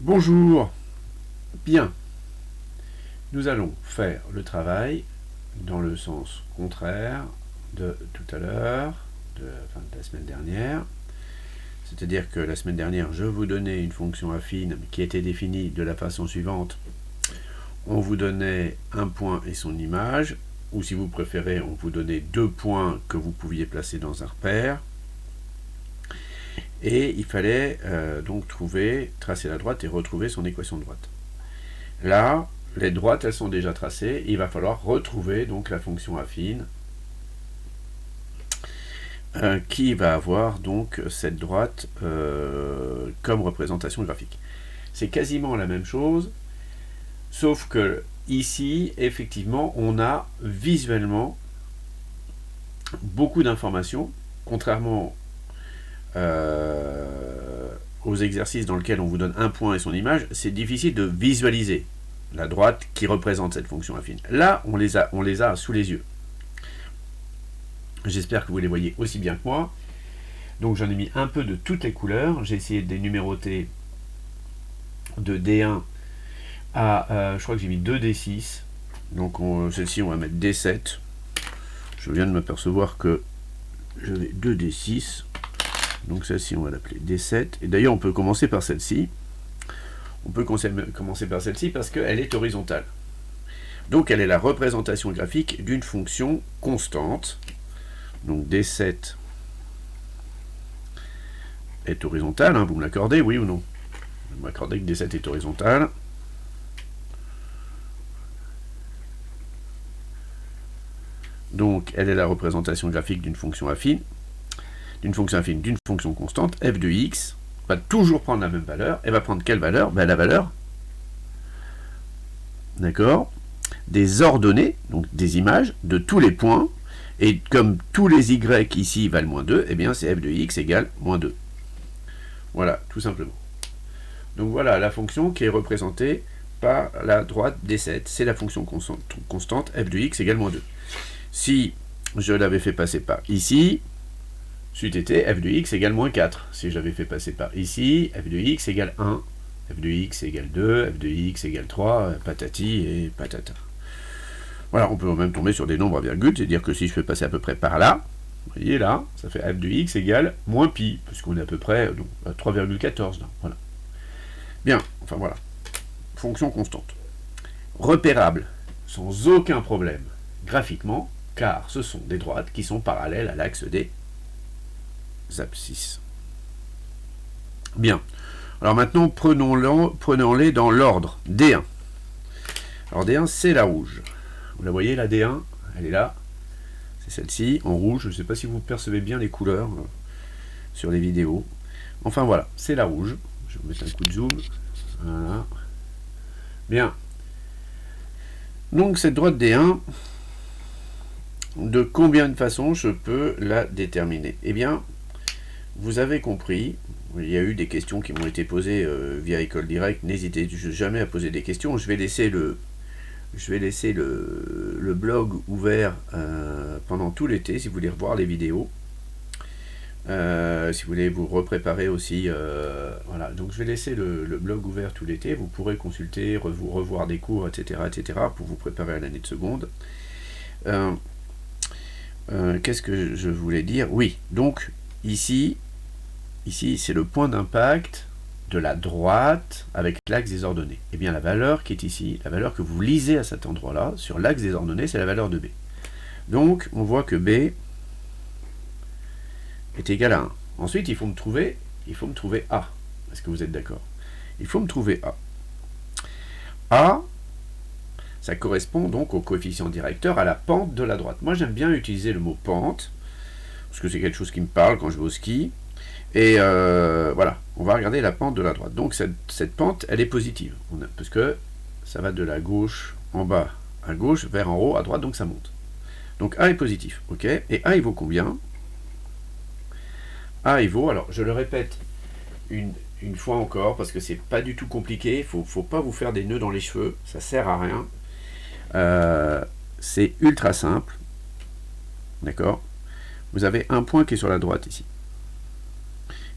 Bonjour. Bien, nous allons faire le travail dans le sens contraire de tout à l'heure, de la semaine dernière. C'est-à-dire que la semaine dernière, je vous donnais une fonction affine qui était définie de la façon suivante. On vous donnait un point et son image, ou si vous préférez, on vous donnait deux points que vous pouviez placer dans un repère. Et il fallait donc tracer la droite et retrouver son équation de droite. Là, les droites, elles sont déjà tracées. Il va falloir retrouver donc la fonction affine qui va avoir donc cette droite comme représentation graphique. C'est quasiment la même chose, sauf que ici, effectivement, on a visuellement beaucoup d'informations, contrairement aux exercices dans lesquels on vous donne un point et son image. C'est difficile de visualiser la droite qui représente cette fonction affine. Là, on les a sous les yeux. J'espère que vous les voyez aussi bien que moi. Donc j'en ai mis un peu de toutes les couleurs. J'ai essayé de les numéroter de D1 à... je crois que j'ai mis 2 D6. Donc celle-ci, on va mettre D7. Je viens de m'apercevoir que j'avais 2 D6. Donc celle-ci, on va l'appeler D7. Et d'ailleurs, on peut commencer par celle-ci. On peut commencer par celle-ci parce qu'elle est horizontale. Donc elle est la représentation graphique d'une fonction constante. Donc D7 est horizontale, hein, vous me l'accordez, oui ou non? Vous m'accordez que D7 est horizontale. Donc elle est la représentation graphique d'une fonction affine, d'une fonction constante, f de x, va toujours prendre la même valeur. Elle va prendre quelle valeur? La valeur, d'accord, des ordonnées, donc des images, de tous les points. Et comme tous les y ici valent moins 2, eh bien c'est f de x égale moins 2. Voilà, tout simplement. Donc voilà la fonction qui est représentée par la droite D7. C'est la fonction constante f de x égale moins 2. Si je l'avais fait passer par ici, c'eût été f de x égale moins 4. Si j'avais fait passer par ici, f de x égale 1, f de x égale 2, f de x égale 3, patati et patata. Voilà, on peut même tomber sur des nombres à virgule, c'est-à-dire que si je fais passer à peu près par là, vous voyez là, ça fait f de x égale moins pi, parce qu'on est à peu près à 3,14 là, voilà. Bien, enfin voilà. Fonction constante. Repérable, sans aucun problème, graphiquement, car ce sont des droites qui sont parallèles à l'axe des abscisses. Bien. Alors maintenant, prenons-les dans l'ordre. D1. Alors D1, c'est la rouge. Vous la voyez, la D1, elle est là. C'est celle-ci, en rouge. Je ne sais pas si vous percevez bien les couleurs sur les vidéos. Enfin voilà, c'est la rouge. Je vais vous mettre un coup de zoom. Voilà. Bien. Donc cette droite D1, de combien de façons je peux la déterminer? Eh bien, vous avez compris, il y a eu des questions qui m'ont été posées via École Directe. N'hésitez jamais à poser des questions. Je vais laisser le blog ouvert pendant tout l'été, si vous voulez revoir les vidéos. Si vous voulez vous repréparer aussi, voilà. Donc je vais laisser le blog ouvert tout l'été. Vous pourrez consulter, revoir des cours, etc., pour vous préparer à l'année de seconde. Qu'est-ce que je voulais dire? Oui, donc ici c'est le point d'impact de la droite avec l'axe des ordonnées. Et bien la valeur qui est ici, la valeur que vous lisez à cet endroit-là, sur l'axe des ordonnées, c'est la valeur de B. Donc on voit que B est égal à 1. Ensuite, il faut me trouver A. Est-ce que vous êtes d'accord? Il faut me trouver A. A, ça correspond donc au coefficient directeur, à la pente de la droite. Moi, j'aime bien utiliser le mot pente, parce que c'est quelque chose qui me parle quand je vais au ski. Et voilà, on va regarder la pente de la droite. Donc cette pente, elle est positive, parce que ça va de la gauche en bas à gauche, vers en haut à droite, donc ça monte. Donc A est positif, ok? Et A, il vaut combien? A, il vaut, alors je le répète une fois encore, parce que c'est pas du tout compliqué, faut pas vous faire des nœuds dans les cheveux, ça sert à rien. C'est ultra simple, d'accord? Vous avez un point qui est sur la droite ici.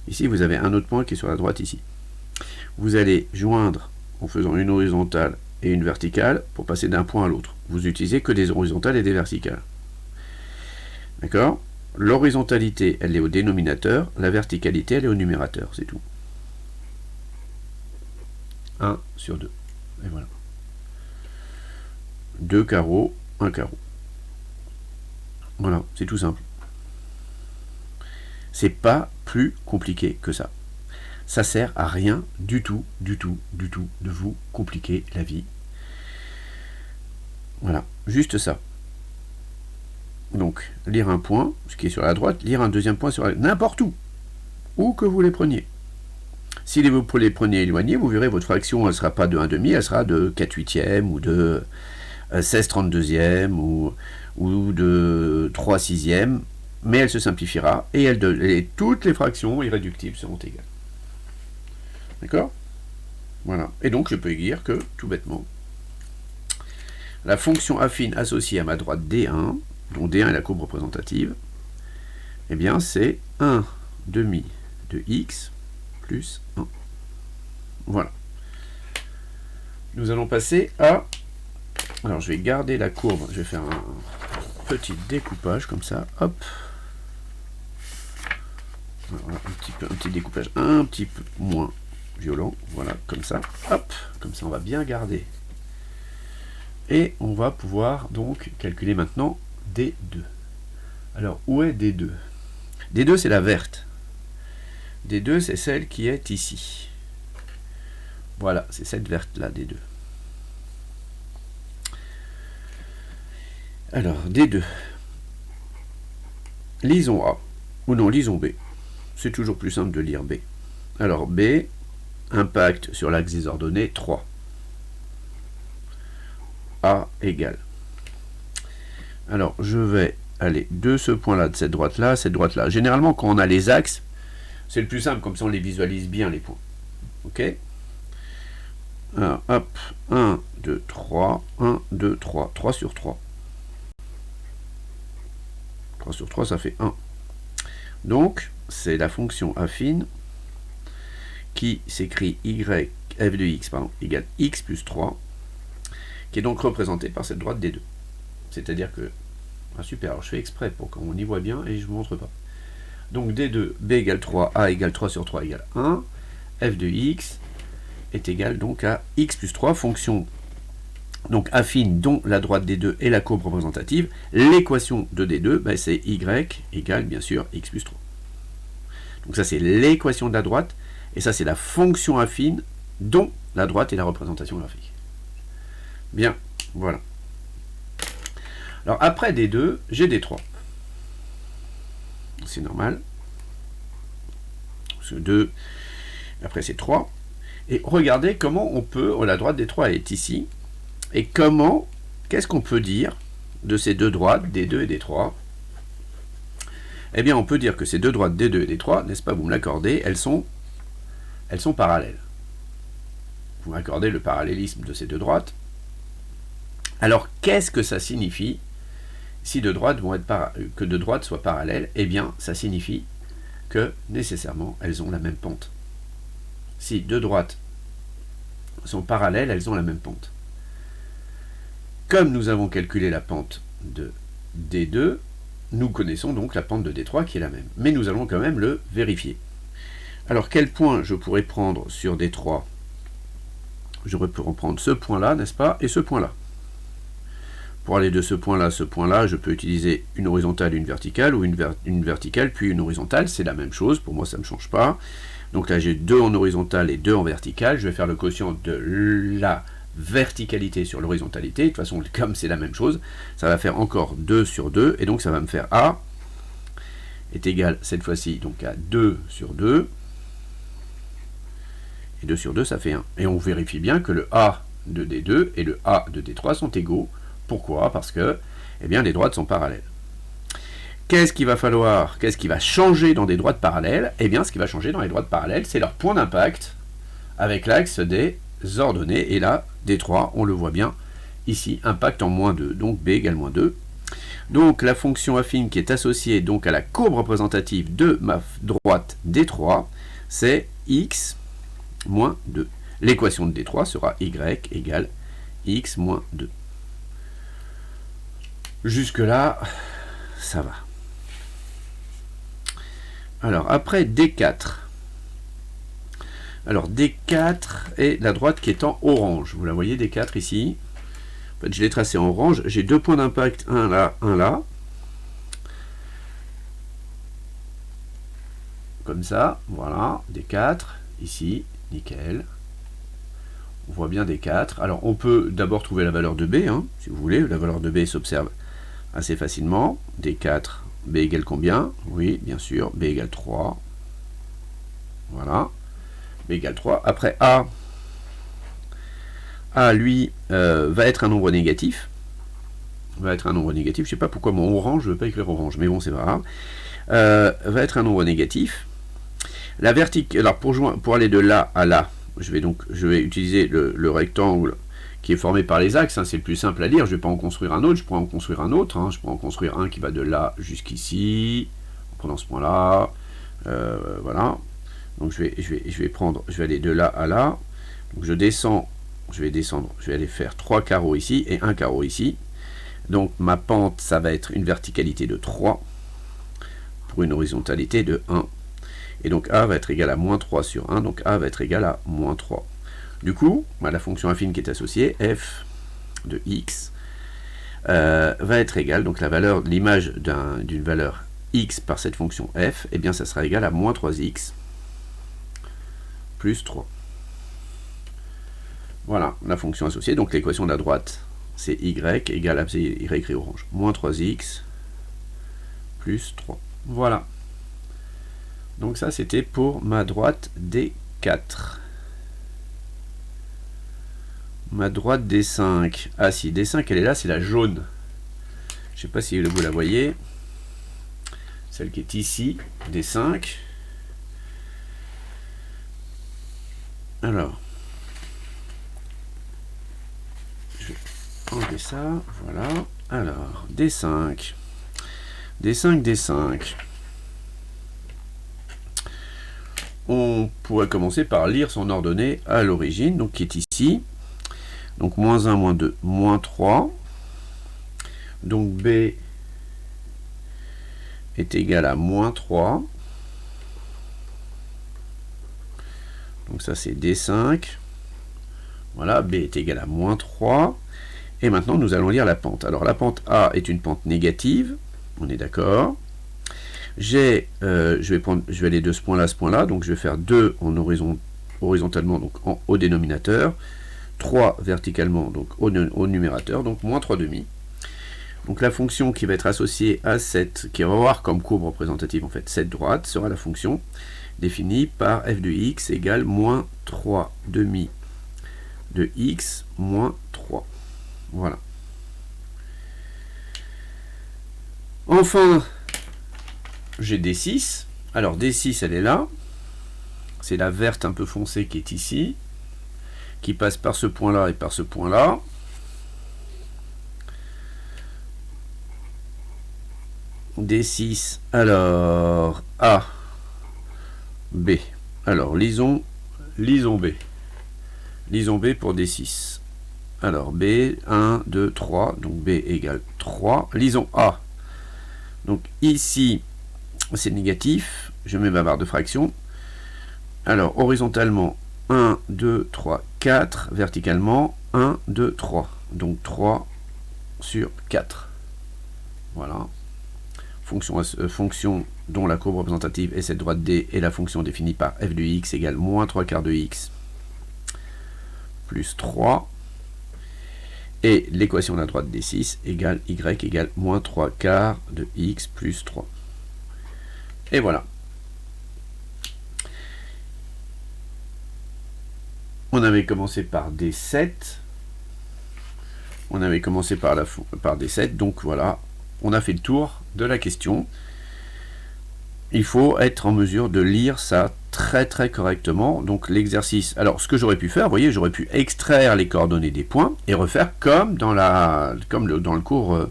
Ici, vous avez un autre point qui est sur la droite ici. vous allez joindre en faisant une horizontale et une verticale pour passer d'un point à l'autre. Vous utilisez que des horizontales et des verticales. D'accord? L'horizontalité, elle est au dénominateur, la verticalité, elle est au numérateur, c'est tout. 1 sur 2. Et voilà. 2 carreaux, 1 carreau. Voilà, c'est tout simple. C'est pas plus compliqué que ça. Ça sert à rien du tout de vous compliquer la vie. Voilà, juste ça. Donc, lire un point, ce qui est sur la droite, lire un deuxième point sur la... n'importe où que vous les preniez. Si vous les prenez éloignés, vous verrez votre fraction, elle ne sera pas de 1,5, elle sera de 4 huitièmes, ou de 16 32e, ou de 3 sixièmes, mais elle se simplifiera, et toutes les fractions irréductibles seront égales. D'accord? Voilà. Et donc, je peux dire que, tout bêtement, la fonction affine associée à ma droite D1, dont D1 est la courbe représentative, eh bien, c'est 1 demi de x plus 1. Voilà. Nous allons passer à... Alors, je vais garder la courbe, je vais faire un petit découpage, comme ça, hop. Voilà, un petit découpage un petit peu moins violent, voilà, comme ça, hop, comme ça on va bien garder. Et on va pouvoir donc calculer maintenant D2. Alors, où est D2? D2, c'est la verte. D2, c'est celle qui est ici. Voilà, c'est cette verte-là, D2. Alors, D2. Lisons A, ou non, lisons B. C'est toujours plus simple de lire B. Alors, B, impact sur l'axe des ordonnées, 3. A égale. Alors, je vais aller de ce point-là, de cette droite-là, à cette droite-là. Généralement, quand on a les axes, c'est le plus simple, comme ça on les visualise bien, les points. Ok? Alors, hop, 1, 2, 3, 1, 2, 3, 3 sur 3. 3 sur 3, ça fait 1. Donc, c'est la fonction affine qui s'écrit f de x, égale x plus 3, qui est donc représentée par cette droite D2. C'est-à-dire que... Ah super, alors je fais exprès pour qu'on y voit bien et je ne vous montre pas. Donc D2, B égale 3, A égale 3 sur 3 égale 1, f de x est égal donc à x plus 3, fonction donc affine dont la droite D2 est la courbe représentative. L'équation de D2, ben, c'est y égale bien sûr x plus 3. Donc ça c'est l'équation de la droite, et ça c'est la fonction affine dont la droite est la représentation graphique. Bien, voilà. Alors après D2, j'ai D3. C'est normal. Ce 2, après c'est 3. Et regardez comment on peut, la droite D3 est ici, et comment, qu'est-ce qu'on peut dire de ces deux droites, D2 et D3? Eh bien, on peut dire que ces deux droites D2 et D3, n'est-ce pas, vous me l'accordez, elles sont parallèles. Vous m'accordez le parallélisme de ces deux droites. Alors, qu'est-ce que ça signifie si deux droites vont être que deux droites soient parallèles? Eh bien, ça signifie que, nécessairement, elles ont la même pente. Si deux droites sont parallèles, elles ont la même pente. Comme nous avons calculé la pente de D2, nous connaissons donc la pente de D3 qui est la même. Mais nous allons quand même le vérifier. Alors, quel point je pourrais prendre sur D3? Je peux reprendre ce point-là, n'est-ce pas, et ce point-là. Pour aller de ce point-là à ce point-là, je peux utiliser une horizontale et une verticale, ou une verticale puis une horizontale, c'est la même chose, pour moi ça ne me change pas. Donc là j'ai 2 en horizontale et 2 en verticale, je vais faire le quotient de la verticalité sur l'horizontalité, de toute façon comme c'est la même chose, ça va faire encore 2 sur 2, et donc ça va me faire A est égal cette fois-ci donc à 2 sur 2, et 2 sur 2 ça fait 1. Et on vérifie bien que le A de D2 et le A de D3 sont égaux. Pourquoi? Parce que eh bien, les droites sont parallèles. Qu'est-ce qu'il va falloir, qu'est-ce qui va changer dans des droites parallèles? Eh bien, ce qui va changer dans les droites parallèles, c'est leur point d'impact avec l'axe des ordonnées. Et là, D3, on le voit bien ici, impact en moins 2, donc B égale moins 2. Donc, la fonction affine qui est associée donc à la courbe représentative de ma droite D3, c'est x moins 2. L'équation de D3 sera y égale x moins 2. Jusque-là, ça va. Alors, après D4. Alors, D4 est la droite qui est en orange. Vous la voyez, D4 ici. En fait, je l'ai tracé en orange. J'ai deux points d'impact, un là, un là. Comme ça, voilà, D4, ici, nickel. On voit bien D4. Alors, on peut d'abord trouver la valeur de B, hein, si vous voulez. La valeur de B s'observe assez facilement. D4, B égale combien? Oui, bien sûr, B égale 3. Voilà. B égale 3. Après, A, lui, va être un nombre négatif. Va être un nombre négatif. Je ne sais pas pourquoi mon orange, je ne veux pas écrire orange, mais bon, c'est pas grave. Va être un nombre négatif. La verticale, alors pour aller de là à là, je vais utiliser le rectangle qui est formé par les axes, hein, c'est le plus simple à lire, je ne vais pas en construire un autre, je pourrais en construire un autre, hein, je pourrais en construire un qui va de là jusqu'ici, en prenant ce point-là, voilà. Donc je vais aller de là à là, donc je vais aller faire 3 carreaux ici et 1 carreau ici. Donc ma pente, ça va être une verticalité de 3 pour une horizontalité de 1. Et donc A va être égal à moins 3 sur 1, donc A va être égal à moins 3. Du coup, la fonction affine qui est associée, f de x, va être égale, donc l'image d'une valeur x par cette fonction f, eh bien ça sera égal à moins 3x plus 3. Voilà, la fonction associée, donc l'équation de la droite, c'est y égale à, c'est y écrit orange, moins 3x plus 3. Voilà. Donc ça, c'était pour ma droite D4. Ma droite D5. Ah si, D5, elle est là, c'est la jaune. Je ne sais pas si vous la voyez. Celle qui est ici, D5. Alors, je vais enlever ça, voilà. Alors, D5. D5. On pourrait commencer par lire son ordonnée à l'origine, donc qui est ici. Donc moins 1, moins 2, moins 3. Donc B est égal à moins 3. Donc ça c'est D5. Voilà, B est égal à moins 3. Et maintenant nous allons lire la pente. Alors la pente A est une pente négative, on est d'accord. Je vais aller de ce point-là à ce point-là, donc je vais faire 2 en horizontalement, donc au dénominateur, 3 verticalement, donc au numérateur, donc moins 3 demi. Donc la fonction qui va être associée à cette, qui va avoir comme courbe représentative en fait cette droite, sera la fonction définie par f de x égale moins 3 demi de x moins 3. Voilà. Enfin, j'ai D6. Alors D6, elle est là. C'est la verte un peu foncée qui est ici, qui passe par ce point-là et par ce point-là. D6, alors A, B. Alors lisons B. Lisons B pour D6. Alors B, 1, 2, 3, donc B égale 3. Lisons A. Donc ici, c'est négatif, je mets ma barre de fraction. Alors, horizontalement, 1, 2, 3, 4. Verticalement, 1, 2, 3. Donc 3 sur 4. Voilà. Fonction dont la courbe représentative est cette droite D et la fonction définie par f de x égale moins 3 quarts de x plus 3. Et l'équation de la droite D6 égale y égale moins 3 quarts de x plus 3. Et voilà. On avait commencé par D7. On avait commencé par D7. Donc voilà, on a fait le tour de la question. Il faut être en mesure de lire ça très très correctement. Donc l'exercice, alors ce que j'aurais pu faire, vous voyez, j'aurais pu extraire les coordonnées des points et refaire comme dans le cours,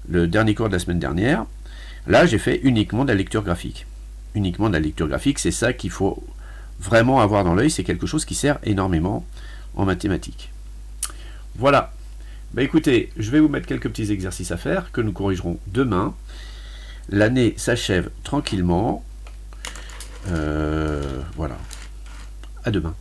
le dernier cours de la semaine dernière. Là, j'ai fait uniquement de la lecture graphique. Uniquement de la lecture graphique, c'est ça qu'il faut vraiment avoir dans l'œil, c'est quelque chose qui sert énormément en mathématiques. Voilà. Bah écoutez, je vais vous mettre quelques petits exercices à faire que nous corrigerons demain. L'année s'achève tranquillement. Voilà. À demain.